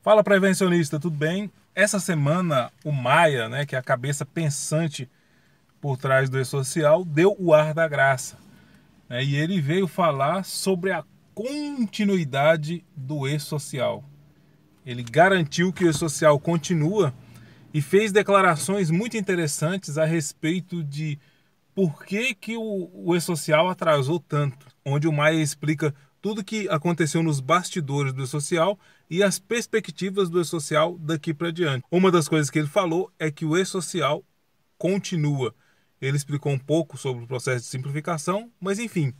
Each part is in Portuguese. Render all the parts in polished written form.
Fala, prevencionista, tudo bem? Essa semana o Maia, né, que é a cabeça pensante por trás do E-Social, deu o ar da graça, né, e ele veio falar sobre a continuidade do E-Social. Ele garantiu que o E-Social continua e fez declarações muito interessantes a respeito de por que, que o E-Social atrasou tanto, onde o Maia explica tudo que aconteceu nos bastidores do E-Social e as perspectivas do E-Social daqui para diante. Uma das coisas que ele falou é que o E-Social continua. Ele explicou um pouco sobre o processo de simplificação, mas enfim,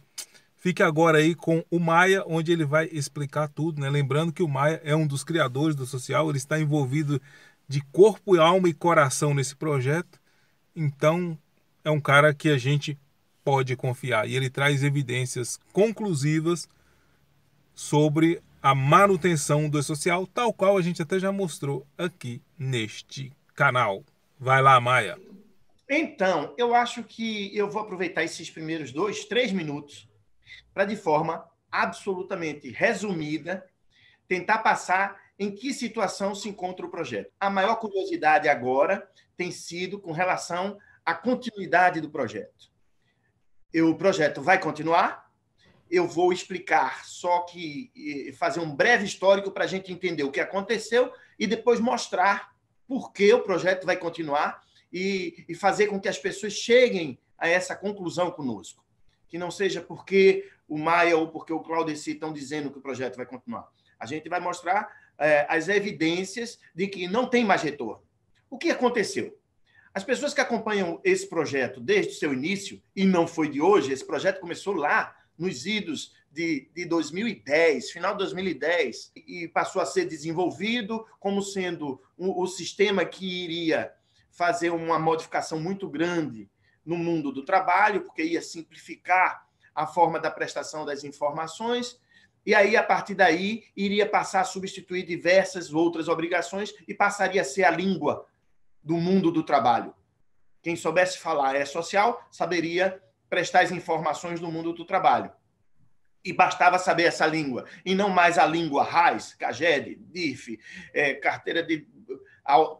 fique agora aí com o Maia, onde ele vai explicar tudo, né? Lembrando que o Maia é um dos criadores do Social, ele está envolvido de corpo, alma e coração nesse projeto, então é um cara que a gente pode confiar. E ele traz evidências conclusivas sobre a manutenção do E-Social, tal qual a gente até já mostrou aqui neste canal. Vai lá, Maia. Então, eu acho que eu vou aproveitar esses primeiros 2, 3 minutos para, de forma absolutamente resumida, tentar passar em que situação se encontra o projeto. A maior curiosidade agora tem sido com relação à continuidade do projeto. O projeto vai continuar, eu vou explicar, só que fazer um breve histórico para a gente entender o que aconteceu e depois mostrar por que o projeto vai continuar e fazer com que as pessoas cheguem a essa conclusão conosco. Que não seja porque o Maia ou porque o Claudeci estão dizendo que o projeto vai continuar. A gente vai mostrar as evidências de que não tem mais retorno. O que aconteceu? As pessoas que acompanham esse projeto desde o seu início, e não foi de hoje, esse projeto começou lá nos idos de 2010, final de 2010, e passou a ser desenvolvido como sendo o sistema que iria fazer uma modificação muito grande no mundo do trabalho, porque ia simplificar a forma da prestação das informações, e aí, a partir daí, iria passar a substituir diversas outras obrigações e passaria a ser a língua do mundo do trabalho. Quem soubesse falar E-Social saberia prestar as informações do mundo do trabalho. E bastava saber essa língua, e não mais a língua RAIS, CAGED, DIF, carteira de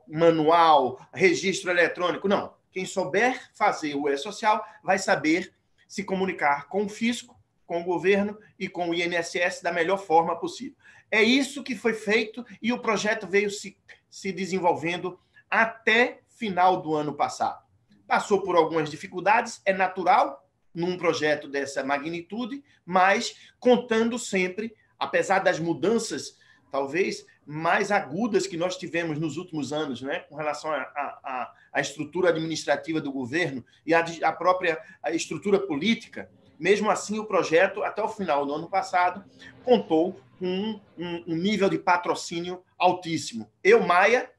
manual, registro eletrônico. Não. Quem souber fazer o E-Social vai saber se comunicar com o fisco, com o governo e com o INSS da melhor forma possível. É isso que foi feito e o projeto veio se desenvolvendo até final do ano passado. Passou por algumas dificuldades, é natural num projeto dessa magnitude, mas contando sempre, apesar das mudanças, talvez, mais agudas que nós tivemos nos últimos anos, né, com relação à estrutura administrativa do governo e à própria estrutura política. Mesmo assim, o projeto, até o final do ano passado, contou com um nível de patrocínio altíssimo. Eu, Maia,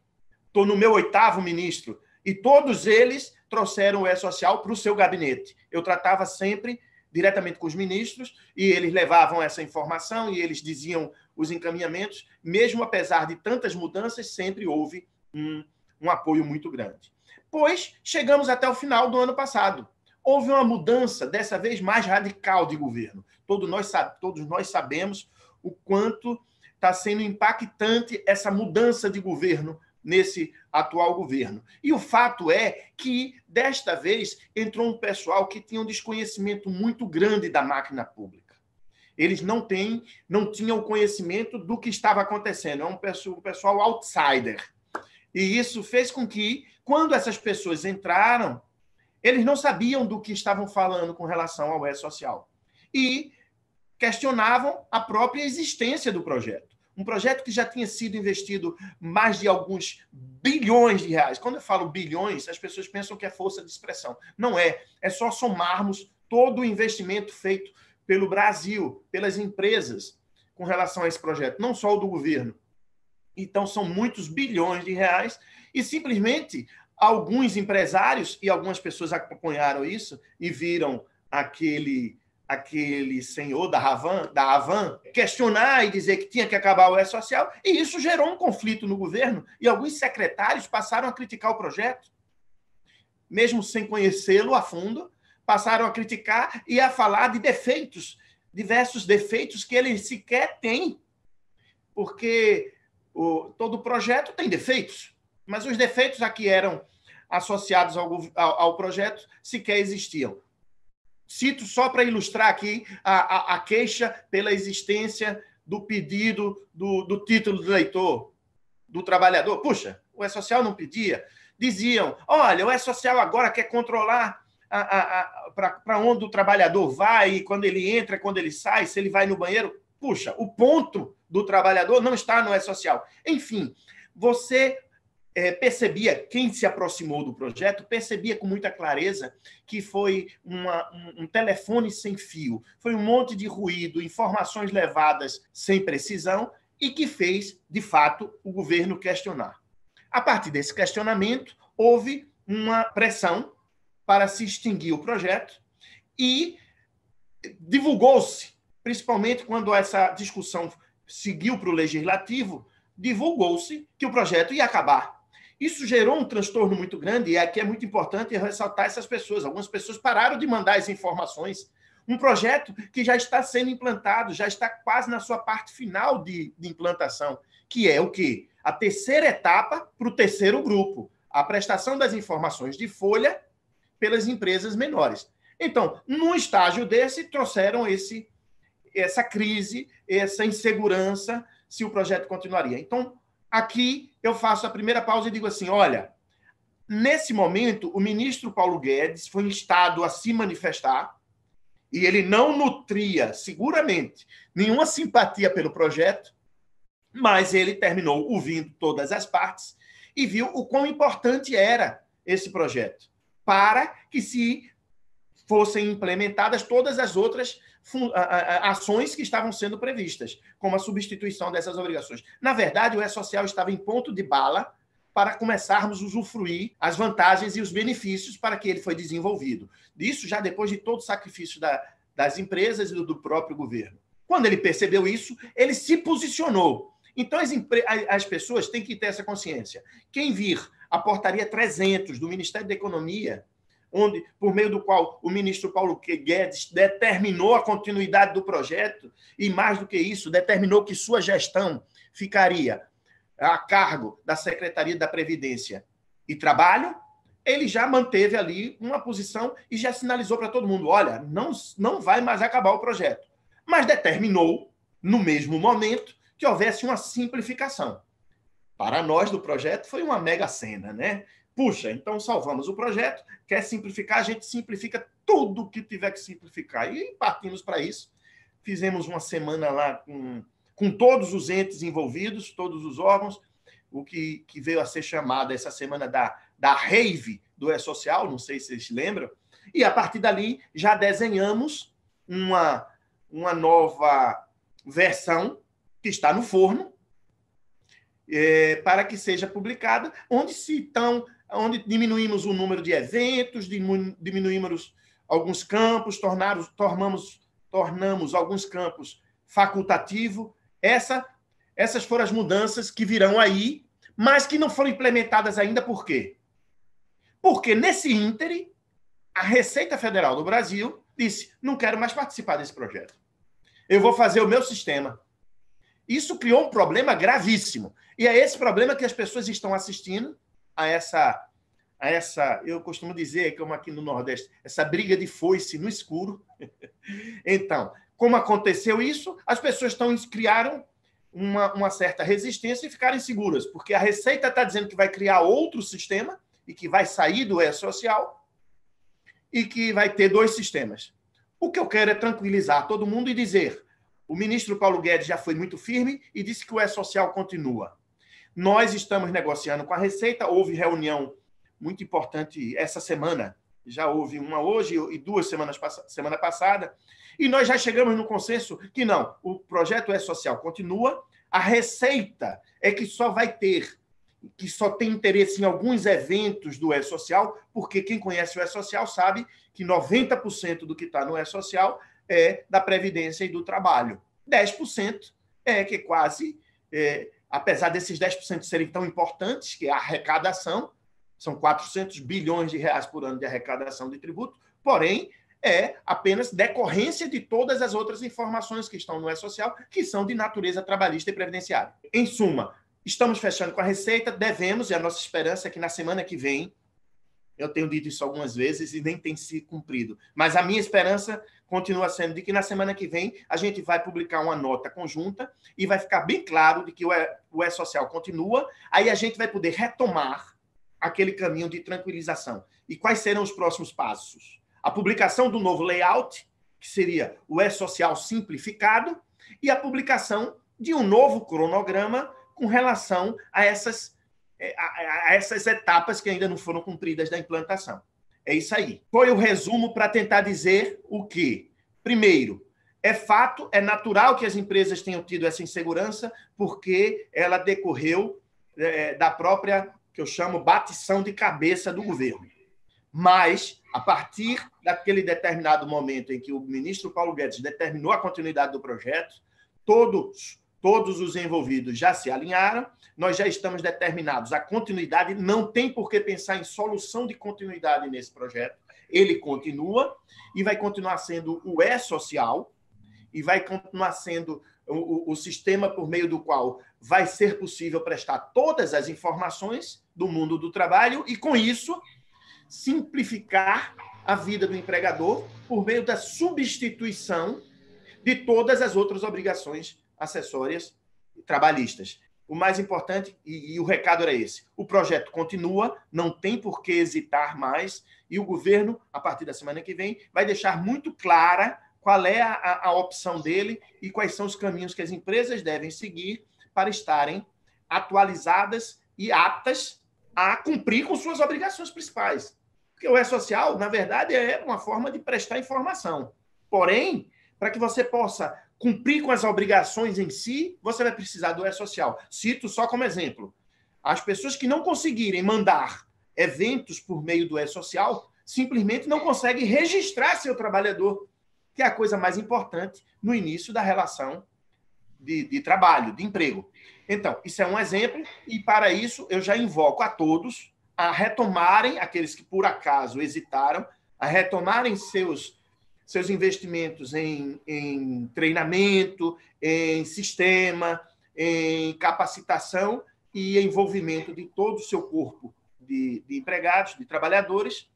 estou no meu 8º ministro, e todos eles trouxeram o E-Social para o seu gabinete. Eu tratava sempre diretamente com os ministros, e eles levavam essa informação, e eles diziam os encaminhamentos. Mesmo apesar de tantas mudanças, sempre houve um apoio muito grande. Pois chegamos até o final do ano passado. Houve uma mudança, dessa vez mais radical de governo. Todos nós sabemos o quanto está sendo impactante essa mudança de governo nesse atual governo. E o fato é que, desta vez, entrou um pessoal que tinha um desconhecimento muito grande da máquina pública. Eles não tinham o conhecimento do que estava acontecendo. É um pessoal outsider. E isso fez com que, quando essas pessoas entraram, eles não sabiam do que estavam falando com relação ao E-Social. E questionavam a própria existência do projeto. Um projeto que já tinha sido investido mais de alguns bilhões de reais. Quando eu falo bilhões, as pessoas pensam que é força de expressão. Não é. É só somarmos todo o investimento feito pelo Brasil, pelas empresas, com relação a esse projeto, não só o do governo. Então, são muitos bilhões de reais e, simplesmente, alguns empresários, e algumas pessoas acompanharam isso e viram aquele senhor da Havan questionar e dizer que tinha que acabar o E-Social, e isso gerou um conflito no governo, e alguns secretários passaram a criticar o projeto, mesmo sem conhecê-lo a fundo, passaram a criticar e a falar de defeitos, diversos defeitos que ele sequer tem, porque todo projeto tem defeitos, mas os defeitos a que eram associados ao projeto sequer existiam. Cito só para ilustrar aqui a queixa pela existência do pedido do título do eleitor, do trabalhador. Puxa, o E-Social não pedia. Diziam, olha, o E-Social agora quer controlar para onde o trabalhador vai, quando ele entra, quando ele sai, se ele vai no banheiro. Puxa, o ponto do trabalhador não está no E-Social. Enfim, você percebia, quem se aproximou do projeto, percebia com muita clareza que foi um telefone sem fio, foi um monte de ruído, informações levadas sem precisão e que fez, de fato, o governo questionar. A partir desse questionamento, houve uma pressão para se extinguir o projeto e divulgou-se, principalmente quando essa discussão seguiu para o legislativo, divulgou-se que o projeto ia acabar. Isso gerou um transtorno muito grande e aqui é muito importante ressaltar essas pessoas. Algumas pessoas pararam de mandar as informações. Um projeto que já está sendo implantado, já está quase na sua parte final de implantação, que é o quê? A terceira etapa para o terceiro grupo, a prestação das informações de folha pelas empresas menores. Então, num estágio desse, trouxeram essa crise, essa insegurança, se o projeto continuaria. Então, aqui eu faço a primeira pausa e digo assim, olha, nesse momento, o ministro Paulo Guedes foi instado a se manifestar e ele não nutria, seguramente, nenhuma simpatia pelo projeto, mas ele terminou ouvindo todas as partes e viu o quão importante era esse projeto para que se fossem implementadas todas as outras ações que estavam sendo previstas, como a substituição dessas obrigações. Na verdade, o E-Social estava em ponto de bala para começarmos a usufruir as vantagens e os benefícios para que ele foi desenvolvido. Isso já depois de todo o sacrifício das empresas e do próprio governo. Quando ele percebeu isso, ele se posicionou. Então, as pessoas têm que ter essa consciência. Quem vir a portaria 300 do Ministério da Economia, por meio do qual o ministro Paulo Guedes determinou a continuidade do projeto e, mais do que isso, determinou que sua gestão ficaria a cargo da Secretaria da Previdência e Trabalho, ele já manteve ali uma posição e já sinalizou para todo mundo, olha, não vai mais acabar o projeto. Mas determinou, no mesmo momento, que houvesse uma simplificação. Para nós do projeto foi uma mega cena, né? Puxa, então salvamos o projeto, quer simplificar, a gente simplifica tudo que tiver que simplificar. E partimos para isso. Fizemos uma semana lá com todos os entes envolvidos, todos os órgãos, o que veio a ser chamada essa semana da rave do E-Social, não sei se vocês lembram, e a partir dali já desenhamos uma nova versão que está no forno, para que seja publicada, onde diminuímos o número de eventos, diminuímos alguns campos, tornamos alguns campos facultativo. Essas foram as mudanças que virão aí, mas que não foram implementadas ainda. Por quê? Porque nesse ínterim, a Receita Federal do Brasil disse, não quero mais participar desse projeto. Eu vou fazer o meu sistema. Isso criou um problema gravíssimo. E é esse problema que as pessoas estão assistindo a essa, eu costumo dizer, como aqui no Nordeste, essa briga de foice no escuro. Então, como aconteceu isso, as pessoas criaram uma certa resistência e ficaram inseguras, porque a Receita está dizendo que vai criar outro sistema e que vai sair do E-Social e que vai ter dois sistemas. O que eu quero é tranquilizar todo mundo e dizer, o ministro Paulo Guedes já foi muito firme e disse que o E-Social continua. Nós estamos negociando com a Receita, houve reunião muito importante essa semana, já houve uma hoje e duas semana passada, e nós já chegamos no consenso que não, o projeto E-Social continua, a Receita é que só tem interesse em alguns eventos do E-Social, porque quem conhece o E-Social sabe que 90% do que está no E-Social é da Previdência e do Trabalho. 10% é que quase, apesar desses 10% serem tão importantes, que é a arrecadação, são 400 bilhões de reais por ano de arrecadação de tributo, porém, é apenas decorrência de todas as outras informações que estão no E-Social, que são de natureza trabalhista e previdenciária. Em suma, Estamos fechando com a Receita, devemos, e a nossa esperança é que na semana que vem, eu tenho dito isso algumas vezes e nem tem se cumprido, mas a minha esperança continua sendo de que na semana que vem a gente vai publicar uma nota conjunta e vai ficar bem claro de que o E-Social continua, aí a gente vai poder retomar aquele caminho de tranquilização. E quais serão os próximos passos? A publicação do novo layout, que seria o E-Social simplificado, e a publicação de um novo cronograma com relação a essas etapas que ainda não foram cumpridas da implantação. É isso aí. Foi o resumo para tentar dizer o quê? Primeiro, é fato, é natural que as empresas tenham tido essa insegurança, porque ela decorreu da própria, que eu chamo, batição de cabeça do governo. Mas, a partir daquele determinado momento em que o ministro Paulo Guedes determinou a continuidade do projeto, todos os envolvidos já se alinharam, nós já estamos determinados. A continuidade não tem por que pensar em solução de continuidade nesse projeto. Ele continua e vai continuar sendo o E-Social e vai continuar sendo o sistema por meio do qual vai ser possível prestar todas as informações do mundo do trabalho e, com isso, simplificar a vida do empregador por meio da substituição de todas as outras obrigações acessórias trabalhistas. O mais importante, e o recado era esse, o projeto continua, não tem por que hesitar mais, e o governo, a partir da semana que vem, vai deixar muito clara qual é a opção dele e quais são os caminhos que as empresas devem seguir para estarem atualizadas e aptas a cumprir com suas obrigações principais. Porque o E-Social, na verdade, é uma forma de prestar informação. Porém, para que você possa cumprir com as obrigações em si, você vai precisar do E-Social. Cito só como exemplo. As pessoas que não conseguirem mandar eventos por meio do E-Social simplesmente não conseguem registrar seu trabalhador, que é a coisa mais importante no início da relação de trabalho, de emprego. Então, isso é um exemplo, e para isso eu já invoco a todos a retomarem, aqueles que por acaso hesitaram, a retomarem seus investimentos em treinamento, em sistema, em capacitação e envolvimento de todo o seu corpo de empregados, de trabalhadores,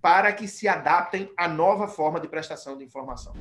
para que se adaptem à nova forma de prestação de informação.